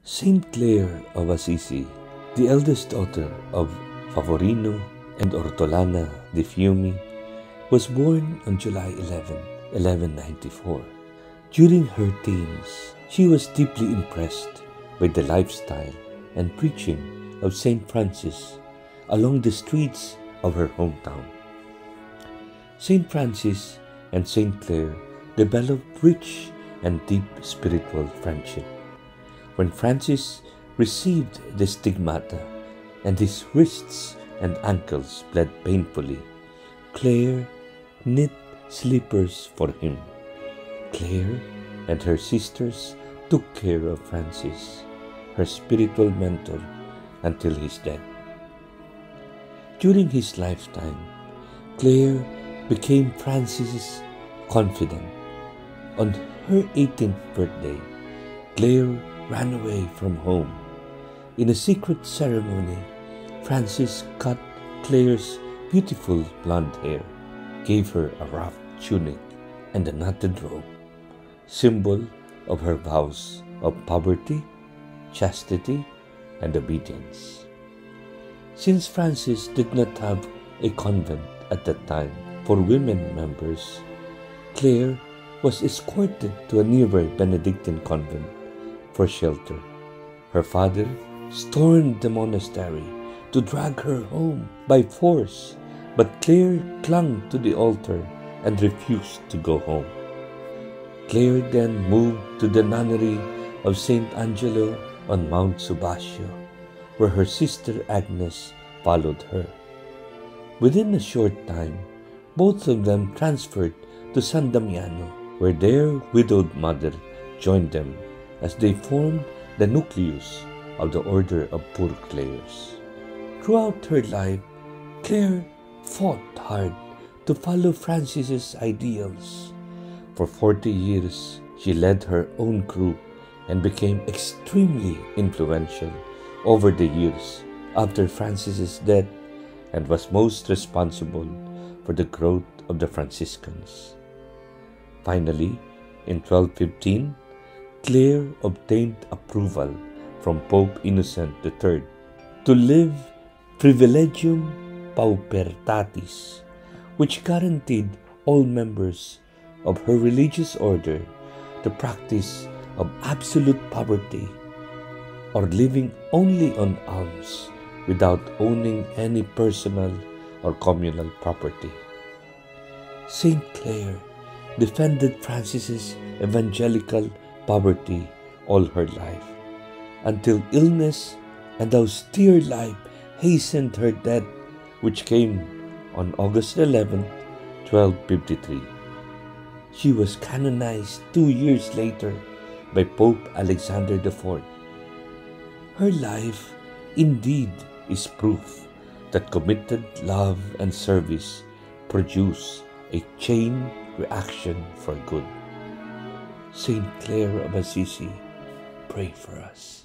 Saint Clare of Assisi, the eldest daughter of Favorino and Ortolana di Fiumi, was born on July 11, 1194. During her teens, she was deeply impressed by the lifestyle and preaching of Saint Francis along the streets of her hometown. Saint Francis and Saint Clare developed rich and deep spiritual friendship. When Francis received the stigmata and his wrists and ankles bled painfully, Clare knit slippers for him. Clare and her sisters took care of Francis, her spiritual mentor, until his death. During his lifetime, Clare became Francis's confidant. On her 18th birthday, Clare ran away from home. In a secret ceremony, Francis cut Clare's beautiful blonde hair, gave her a rough tunic and a knotted robe, symbol of her vows of poverty, chastity, and obedience. Since Francis did not have a convent at that time for women members, Clare was escorted to a nearby Benedictine convent for shelter. Her father stormed the monastery to drag her home by force, but Clare clung to the altar and refused to go home. Clare then moved to the nunnery of St. Angelo on Mount Subasio, where her sister Agnes followed her. Within a short time, both of them transferred to San Damiano, where their widowed mother joined them as they formed the nucleus of the Order of Poor Clares. Throughout her life, Clare fought hard to follow Francis's ideals. For 40 years, she led her own group and became extremely influential over the years after Francis's death, and was most responsible for the growth of the Franciscans. Finally, in 1215, Clare obtained approval from Pope Innocent III to live privilegium paupertatis, which guaranteed all members of her religious order the practice of absolute poverty, or living only on alms without owning any personal or communal property. Saint Clare defended Francis's evangelical poverty all her life, until illness and austere life hastened her death, which came on August 11, 1253. She was canonized 2 years later by Pope Alexander IV. Her life indeed is proof that committed love and service produce a chain reaction for good. Saint Clare of Assisi, pray for us.